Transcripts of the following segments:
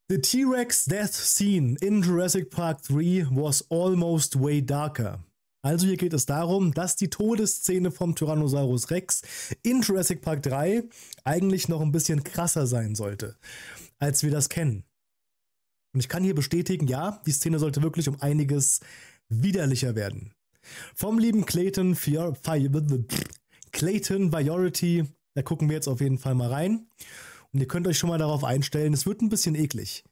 The T-Rex death scene in Jurassic Park 3 was almost way darker. Also hier geht es darum, dass die Todesszene vom Tyrannosaurus Rex in Jurassic Park 3 eigentlich noch ein bisschen krasser sein sollte, als wir das kennen. Und ich kann hier bestätigen, ja, die Szene sollte wirklich um einiges widerlicher werden. Vom lieben Clayton Variety, da gucken wir jetzt auf jeden Fall mal rein. Und ihr könnt euch schon mal darauf einstellen, es wird ein bisschen eklig.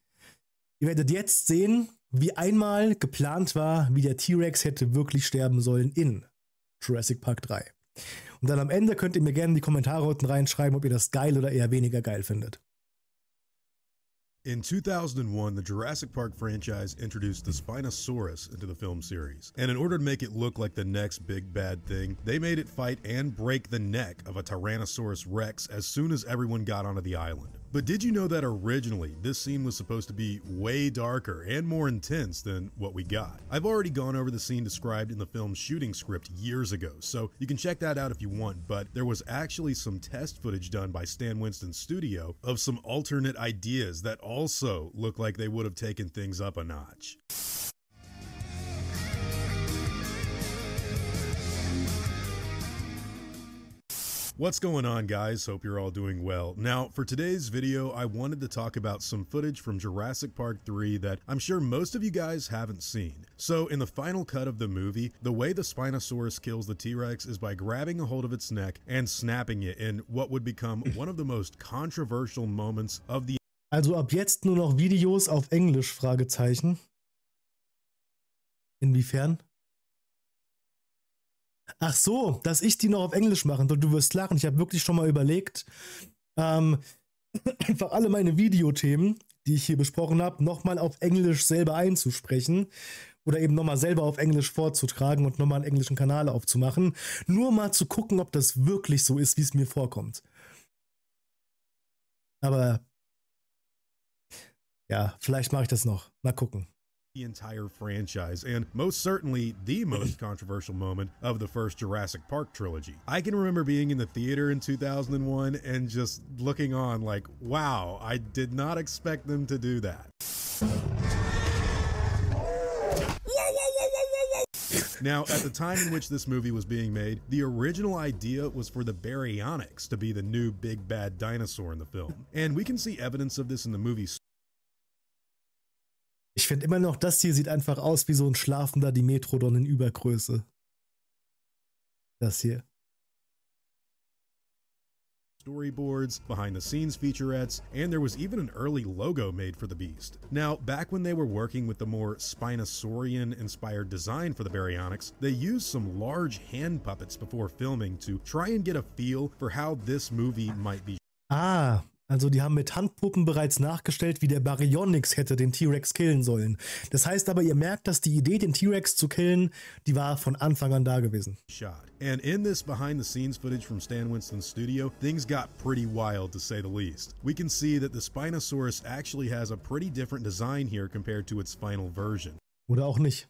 Ihr werdet jetzt sehen, wie einmal geplant war, wie der T-Rex hätte wirklich sterben sollen in Jurassic Park 3. Und dann am Ende könnt ihr mir gerne in die Kommentare unten reinschreiben, ob ihr das geil oder eher weniger geil findet. In 2001, the Jurassic Park franchise introduced the Spinosaurus into the film series. And in order to make it look like the next big bad thing, they made it fight and break the neck of a Tyrannosaurus Rex as soon as everyone got onto the island. But did you know that originally this scene was supposed to be way darker and more intense than what we got? I've already gone over the scene described in the film's shooting script years ago, so you can check that out if you want, but there was actually some test footage done by Stan Winston's studio of some alternate ideas that also look like they would have taken things up a notch. What's going on, guys? Hope you're all doing well. Now, for today's video, I wanted to talk about some footage from Jurassic Park 3 that I'm sure most of you guys haven't seen. So, in the final cut of the movie, the way the Spinosaurus kills the T-Rex is by grabbing a hold of its neck and snapping it in what would become one of the most controversial moments of the... Also ab jetzt nur noch Videos auf Englisch, Fragezeichen. Inwiefern? Ach so, dass ich die noch auf Englisch machen soll. Du wirst lachen. Ich habe wirklich schon mal überlegt, einfach alle meine Videothemen, die ich hier besprochen habe, nochmal auf Englisch selber einzusprechen. Oder eben nochmal selber auf Englisch vorzutragen und nochmal einen englischen Kanal aufzumachen. Nur mal zu gucken, ob das wirklich so ist, wie es mir vorkommt. Aber ja, vielleicht mache ich das noch. Mal gucken. The entire franchise, and most certainly the most controversial moment of the first Jurassic Park trilogy. I can remember being in the theater in 2001 and just looking on like, wow, I did not expect them to do that. Now, at the time in which this movie was being made, the original idea was for the baryonyx to be the new big bad dinosaur in the film. And we can see evidence of this in the movie. Ich finde immer noch, das hier sieht einfach aus wie so ein schlafender Dimetrodon in Übergröße. Das hier. Storyboards, behind the scenes featurettes, and there was even an early logo made for the beast. Now, back when they were working with the more Spinosaurian inspired design for the baryonyx, they used some large hand puppets before filming to try and get a feel for how this movie might be. Ah, also die haben mit Handpuppen bereits nachgestellt, wie der Baryonyx hätte den T-Rex killen sollen. Das heißt aber, ihr merkt, dass die Idee, den T-Rex zu killen, die war von Anfang an da gewesen. And in this behind-the-scenes footage from Stan Winston's studio, things got pretty wild to say the least. We can see that the Spinosaurus actually has a pretty different design here compared to its final version. Oder auch nicht.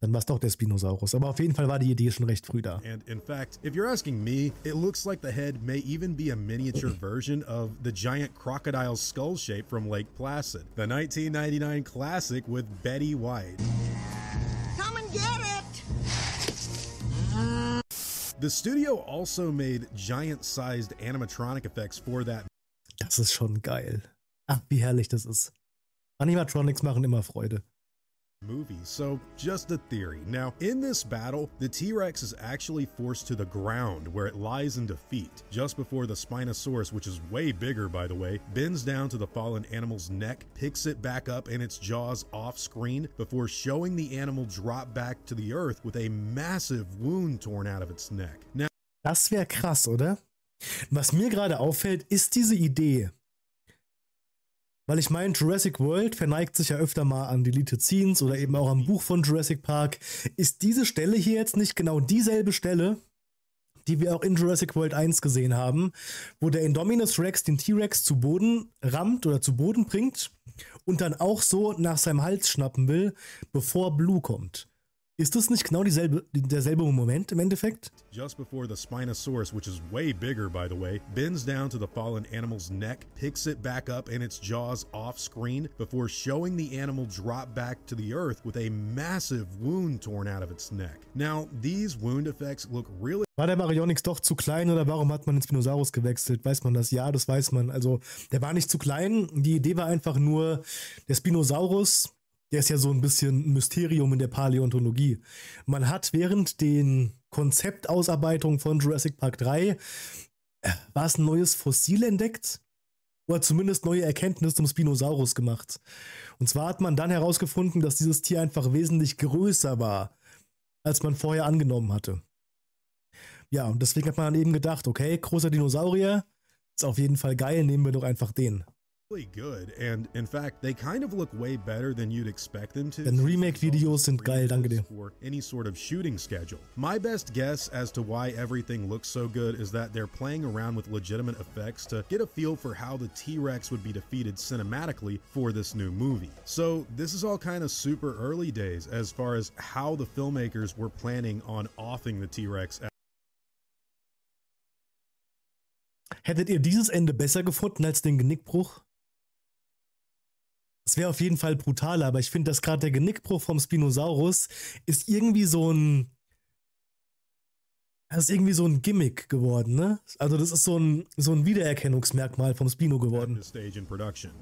Dann war es doch der Spinosaurus. Aber auf jeden Fall war die Idee schon recht früh da. And in fact, if you're asking me, it looks like the head may even be a miniature version of the giant crocodile skull shape from Lake Placid, the 1999 classic with Betty White. Come and get it! The studio also made giant-sized animatronic effects for that. Das ist schon geil. Ach, wie herrlich das ist. Animatronics machen immer Freude. Movie. So, just a theory. Now, in this battle, the T-Rex is actually forced to the ground where it lies in defeat, just before the Spinosaurus, which is way bigger by the way, bends down to the fallen animal's neck, picks it back up in its jaws off screen before showing the animal drop back to the earth with a massive wound torn out of its neck. Now, das wäre krass, oder? Was mir gerade auffällt, ist diese Idee. Weil ich meine, Jurassic World verneigt sich ja öfter mal an Deleted Scenes oder eben auch am Buch von Jurassic Park. Ist diese Stelle hier jetzt nicht genau dieselbe Stelle, die wir auch in Jurassic World 1 gesehen haben, wo der Indominus Rex den T-Rex zu Boden rammt oder zu Boden bringt und dann auch so nach seinem Hals schnappen will, bevor Blue kommt? Ist das nicht genau derselbe Moment im Endeffekt? Just before the Spinosaurus, which is way bigger by the way, bends down to the fallen animal's neck, picks it back up in its jaws off screen before showing the animal drop back to the earth with a massive wound torn out of its neck. Now, these wound effects look really... War der Baryonyx doch zu klein oder warum hat man den Spinosaurus gewechselt? Weiß man das? Ja, das weiß man. Also, der war nicht zu klein. Die Idee war einfach nur, der Spinosaurus... Der ist ja so ein bisschen ein Mysterium in der Paläontologie. Man hat während den Konzeptausarbeitungen von Jurassic Park 3 war es ein neues Fossil entdeckt oder zumindest neue Erkenntnisse zum Spinosaurus gemacht. Und zwar hat man dann herausgefunden, dass dieses Tier einfach wesentlich größer war, als man vorher angenommen hatte. Ja, und deswegen hat man dann eben gedacht, okay, großer Dinosaurier ist auf jeden Fall geil, nehmen wir doch einfach den. Really good, and in fact, they kind of look way better than you'd expect them to. Denn Remake-Videos sind geil, danke dir. For any sort of shooting schedule. My best guess as to why everything looks so good is that they're playing around with legitimate effects to get a feel for how the T-Rex would be defeated cinematically for this new movie. So this is all kind of super early days as far as how the filmmakers were planning on offing the T-Rex. Hättet ihr dieses Ende besser gefunden als den Genickbruch? Es wäre auf jeden Fall brutaler, aber ich finde, dass gerade der Genickbruch vom Spinosaurus ist irgendwie so ein Gimmick geworden, ne? Also das ist so ein Wiedererkennungsmerkmal vom Spino geworden.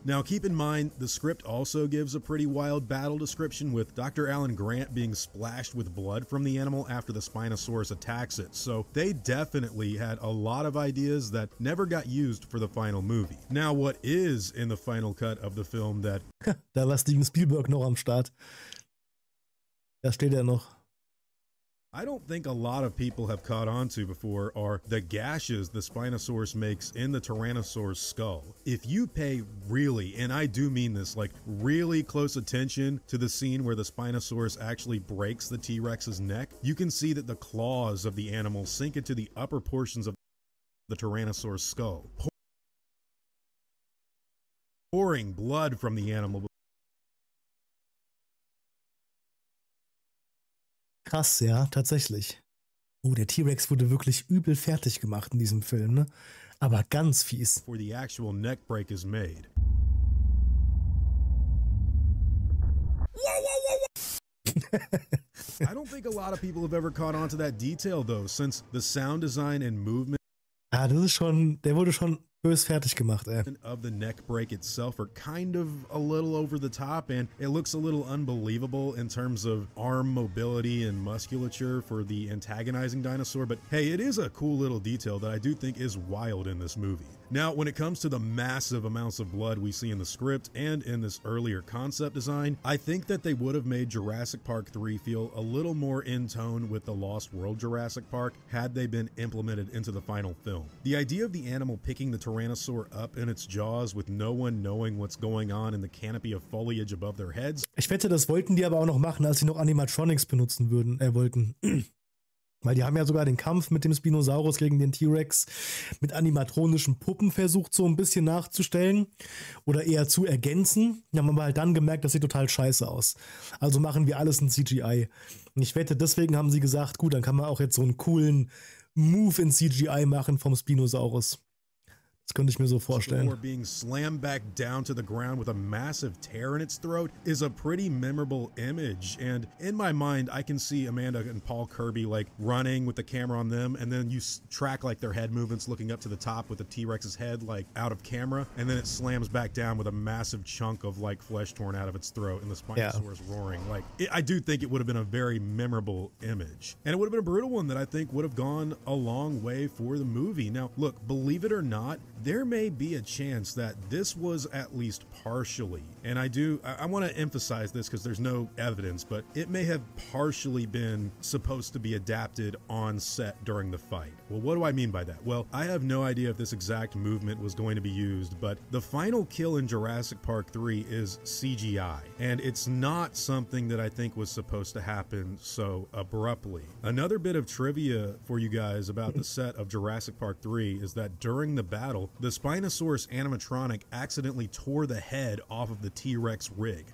Now keep in mind, the script also gives a pretty wild battle description with Dr. Alan Grant being splashed with blood from the animal after the Spinosaurus attacks it. So they definitely had a lot of ideas that never got used for the final movie. Now what is in the final cut of the film that... Da war Steven Spielberg noch am Start. Da steht er noch. I don't think a lot of people have caught on to before are the gashes the Spinosaurus makes in the Tyrannosaurus skull. If you pay really, and I do mean this, like really close attention to the scene where the Spinosaurus actually breaks the T-Rex's neck, you can see that the claws of the animal sink into the upper portions of the Tyrannosaurus skull, pouring blood from the animal. Krass, ja, tatsächlich. Oh, der T-Rex wurde wirklich übel fertig gemacht in diesem Film, ne? Aber ganz fies. Before the actual neck break is made. I don't think a lot of people have ever caught on to that detail though, since the sound design and movement Ah, das ist schon, der wurde schon bös fertig gemacht, ey. Of the neck break itself are kind of a little over the top, and it looks a little unbelievable in terms of arm mobility and musculature for the antagonizing dinosaur, but hey, it is a cool little detail that I do think is wild in this movie. Now, when it comes to the massive amounts of blood we see in the script and in this earlier concept design, I think that they would have made Jurassic Park 3 feel a little more in tone with the Lost World Jurassic Park had they been implemented into the final film. The idea of the animal picking the Tyrannosaur up in its jaws with no one knowing what's going on in the canopy of foliage above their heads. Ich wette, das wollten die aber auch noch machen, als sie noch Animatronics benutzen wollten. Weil die haben ja sogar den Kampf mit dem Spinosaurus gegen den T-Rex mit animatronischen Puppen versucht, so ein bisschen nachzustellen oder eher zu ergänzen. Die haben aber halt dann gemerkt, das sieht total scheiße aus. Also machen wir alles in CGI. Und ich wette, deswegen haben sie gesagt, gut, dann kann man auch jetzt so einen coolen Move in CGI machen vom Spinosaurus. Das könnte ich mir so vorstellen. Being slammed back down to the ground with a massive tear in its throat is a pretty memorable image, and in my mind I can see Amanda and Paul Kirby like running with the camera on them, and then you track like their head movements looking up to the top with the T-Rex's head like out of camera, and then it slams back down with a massive chunk of like flesh torn out of its throat and the Spinosaurus roaring. Like I do think it would have been a very memorable image, and it would have been a brutal one that I think would have gone a long way for the movie. Now look, believe it or not, there may be a chance that this was at least partially, and I want to emphasize this because there's no evidence, but it may have partially been supposed to be adapted on set during the fight. Well, what do I mean by that? Well, I have no idea if this exact movement was going to be used, but the final kill in Jurassic Park 3 is CGI, and it's not something that I think was supposed to happen so abruptly. Another bit of trivia for you guys about the set of Jurassic Park 3 is that during the battle, the Spinosaurus animatronic accidentally tore the head off of the T-Rex rig.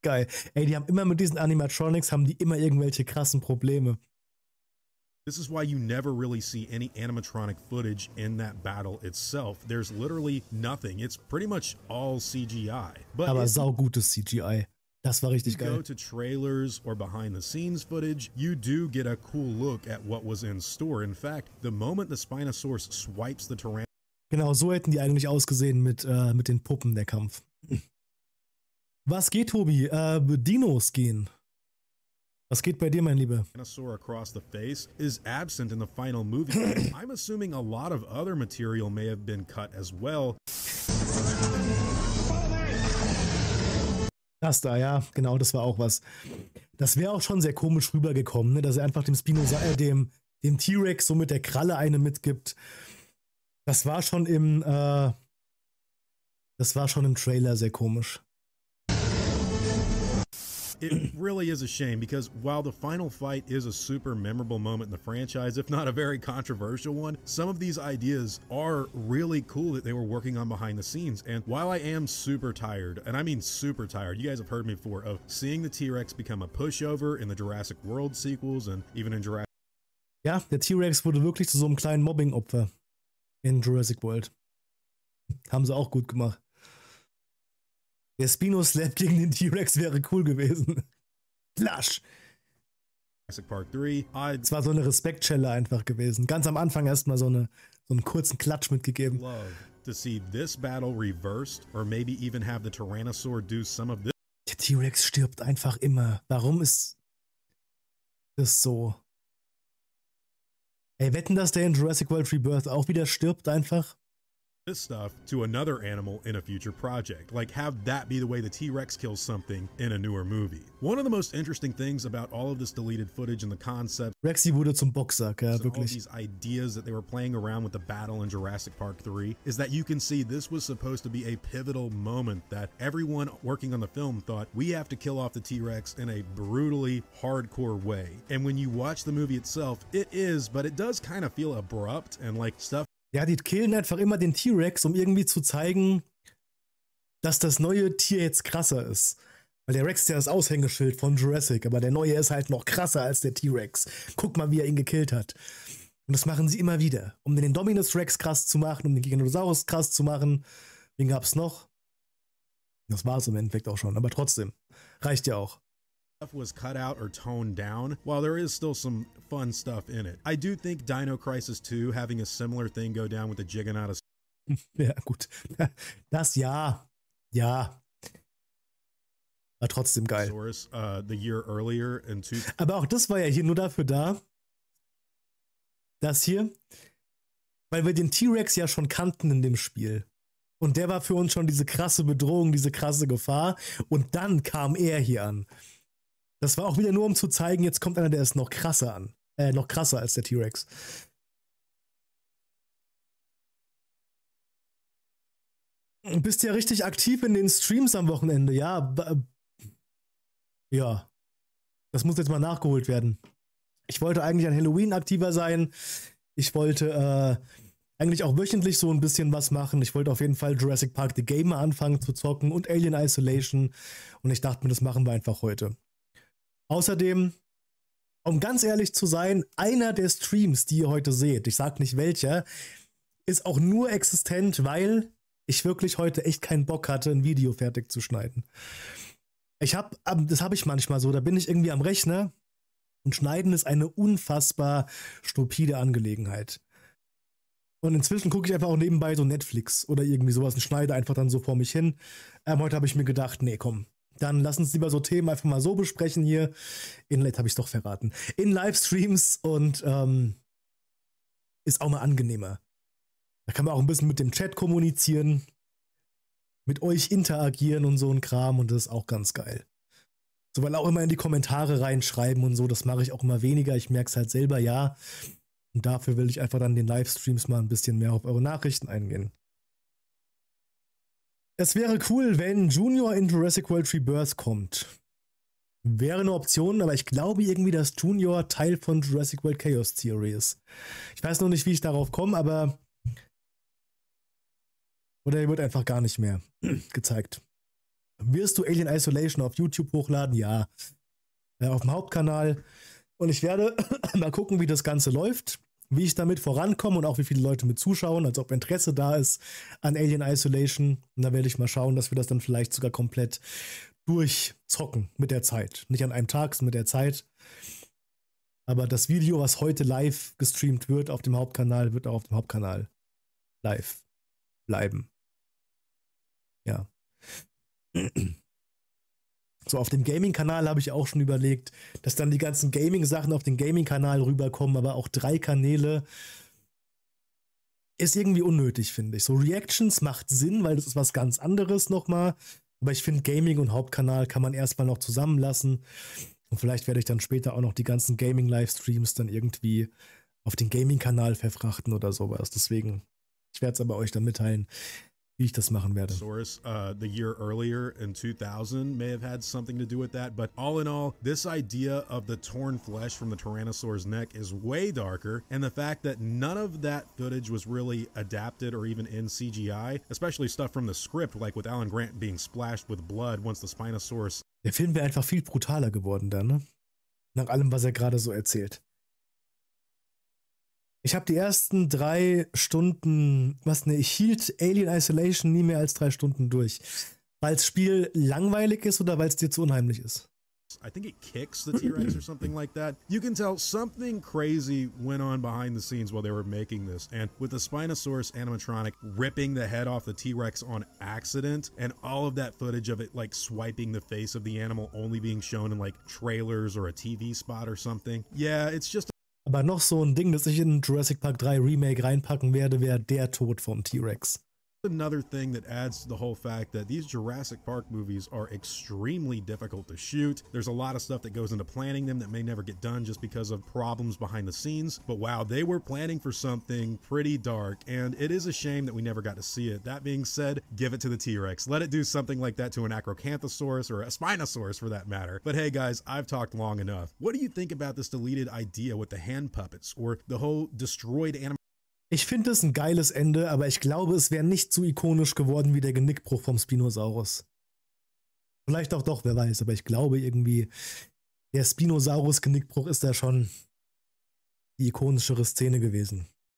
Geil. Ey, die haben immer mit diesen Animatronics, haben die immer irgendwelche krassen Probleme. This is why you never really see any animatronic footage in that battle itself. There's literally nothing. It's pretty much all CGI. But Aber saugutes CGI. Das war richtig geil. If you go geil. to trailers or behind the scenes footage, you do get a cool look at what was in store. In fact, the moment the Spinosaurus swipes the Tyrannosaurus. Genau, so hätten die eigentlich ausgesehen mit den Puppen, der Kampf. Was geht, Tobi? Dinos gehen. Was geht bei dir, mein Lieber? Dinosaur across the face is absent in the final movie. I'm assuming a lot of other material may have been cut as well. Das da, ja, genau, das war auch was. Das wäre auch schon sehr komisch rübergekommen, ne? Dass er einfach dem T-Rex so mit der Kralle eine mitgibt. Das war schon im Trailer sehr komisch. It really is a shame because while the final fight is a super memorable moment in the franchise, if not a very controversial one, some of these ideas are really cool that they were working on behind the scenes. And while I am super tired, and I mean super tired, you guys have heard me before, of seeing the T-Rex become a pushover in the Jurassic World sequels and even in Jurassic... Ja, der T-Rex wurde wirklich zu so einem kleinen Mobbing-Opfer in Jurassic World. Haben sie auch gut gemacht. Der Spino-Slap gegen den T-Rex wäre cool gewesen. Flash! Jurassic Park 3. Es war so eine Respektschelle einfach gewesen. Ganz am Anfang erstmal so einen kurzen Klatsch mitgegeben. Love to see this battle reversed or maybe even have the Tyrannosaur do some of this. Der T-Rex stirbt einfach immer. Warum ist das so? Ey, wetten, dass der in Jurassic World Rebirth auch wieder stirbt einfach? This stuff to another animal in a future project. Like, have that be the way the T-Rex kills something in a newer movie. One of the most interesting things about all of this deleted footage and the concept... Rexy wurde zum Boxsack, ja, wirklich. All these ideas that they were playing around with the battle in Jurassic Park 3 is that you can see this was supposed to be a pivotal moment that everyone working on the film thought, we have to kill off the T-Rex in a brutally hardcore way. And when you watch the movie itself, it is, but it does kind of feel abrupt and like stuff. Ja, die killen einfach immer den T-Rex, um irgendwie zu zeigen, dass das neue Tier jetzt krasser ist. Weil der Rex ist ja das Aushängeschild von Jurassic, aber der neue ist halt noch krasser als der T-Rex. Guck mal, wie er ihn gekillt hat. Und das machen sie immer wieder, um den Dominus Rex krass zu machen, um den Giganotosaurus krass zu machen. Wen gab's noch? Das war es im Endeffekt auch schon, aber trotzdem. Reicht ja auch. Was cut out or toned down, while there is still some fun stuff in it. I do think Dino Crisis 2 having a similar thing go down with the Giganotosaurus. Ja, gut. Das ja. Ja. War trotzdem geil. The year earlier in Aber auch das war ja hier nur dafür da, das hier, weil wir den T-Rex ja schon kannten in dem Spiel. Und der war für uns schon diese krasse Bedrohung, diese krasse Gefahr. Und dann kam er hier an. Das war auch wieder nur, um zu zeigen, jetzt kommt einer, der ist noch krasser an. Noch krasser als der T-Rex. Du bist ja richtig aktiv in den Streams am Wochenende. Ja, ja. Das muss jetzt mal nachgeholt werden. Ich wollte eigentlich an Halloween aktiver sein. Ich wollte eigentlich auch wöchentlich so ein bisschen was machen. Ich wollte auf jeden Fall Jurassic Park The Game mal anfangen zu zocken und Alien Isolation. Und ich dachte mir, das machen wir einfach heute. Außerdem, um ganz ehrlich zu sein, einer der Streams, die ihr heute seht, ich sag nicht welcher, ist auch nur existent, weil ich wirklich heute echt keinen Bock hatte, ein Video fertig zu schneiden. Das habe ich manchmal so, da bin ich irgendwie am Rechner und Schneiden ist eine unfassbar stupide Angelegenheit. Und inzwischen gucke ich einfach auch nebenbei so Netflix oder irgendwie sowas und schneide einfach dann so vor mich hin. Heute habe ich mir gedacht, nee, komm. Dann lass uns lieber so Themen einfach mal so besprechen hier. Jetzt habe ich es doch verraten. In Livestreams und ist auch mal angenehmer. Da kann man auch ein bisschen mit dem Chat kommunizieren, mit euch interagieren und so ein Kram und das ist auch ganz geil. So, weil auch immer in die Kommentare reinschreiben und so, das mache ich auch immer weniger. Ich merke es halt selber, ja. Und dafür will ich einfach dann den Livestreams mal ein bisschen mehr auf eure Nachrichten eingehen. Es wäre cool, wenn Junior in Jurassic World Rebirth kommt. Wäre eine Option, aber ich glaube irgendwie, dass Junior Teil von Jurassic World Chaos Theory ist. Ich weiß noch nicht, wie ich darauf komme, aber oder er wird einfach gar nicht mehr gezeigt. Wirst du Alien Isolation auf YouTube hochladen? Ja. Auf dem Hauptkanal. Und ich werde mal gucken, wie das Ganze läuft, wie ich damit vorankomme und auch wie viele Leute mit zuschauen, also ob Interesse da ist an Alien Isolation. Und da werde ich mal schauen, dass wir das dann vielleicht sogar komplett durchzocken mit der Zeit. Nicht an einem Tag, sondern mit der Zeit. Aber das Video, was heute live gestreamt wird auf dem Hauptkanal, wird auch auf dem Hauptkanal live bleiben. Ja. So, auf dem Gaming-Kanal habe ich auch schon überlegt, dass dann die ganzen Gaming-Sachen auf den Gaming-Kanal rüberkommen, aber auch 3 Kanäle ist irgendwie unnötig, finde ich. So Reactions macht Sinn, weil das ist was ganz anderes nochmal. Aber ich finde, Gaming und Hauptkanal kann man erstmal noch zusammenlassen. Und vielleicht werde ich dann später auch noch die ganzen Gaming-Livestreams dann irgendwie auf den Gaming-Kanal verfrachten oder sowas. Deswegen, ich werde es aber euch dann mitteilen, wie ich das machen werde. Source, the year earlier in 2000 may have had something to do with that, but all in all, this idea of the torn flesh from the Tyrannosaur's neck is way darker, and the fact that none of that footage was really adapted or even in CGI, especially stuff from the script, like with Alan Grant being splashed with blood once the Spinosaurus. Der Film wäre einfach viel brutaler geworden dann, ne? Nach allem, was er gerade so erzählt. Ich habe die ersten 3 Stunden, ich hielt Alien Isolation nie mehr als 3 Stunden durch. Weil das Spiel langweilig ist oder weil es dir zu unheimlich ist? I think it kicks the T-Rex or something like that. You can tell something crazy went on behind the scenes while they were making this. And with the Spinosaurus animatronic ripping the head off the T-Rex on accident, and all of that footage of it like swiping the face of the animal only being shown in like trailers or a TV spot or something. Yeah, it's just. Aber noch so ein Ding, das ich in Jurassic Park 3 Remake reinpacken werde, wäre der Tod vom T-Rex. Another thing that adds to the whole fact that these Jurassic Park movies are extremely difficult to shoot. There's a lot of stuff that goes into planning them that may never get done just because of problems behind the scenes. But wow, they were planning for something pretty dark, and it is a shame that we never got to see it. That being said, give it to the T-Rex. Let it do something like that to an Acrocanthosaurus or a Spinosaurus for that matter. But hey guys, I've talked long enough. What do you think about this deleted idea with the hand puppets or the whole destroyed animal? Ich finde es ein geiles Ende, aber ich glaube, es wäre nicht so ikonisch geworden wie der Genickbruch vom Spinosaurus. Vielleicht auch doch, wer weiß, aber ich glaube irgendwie, der Spinosaurus-Genickbruch ist da schon die ikonischere Szene gewesen.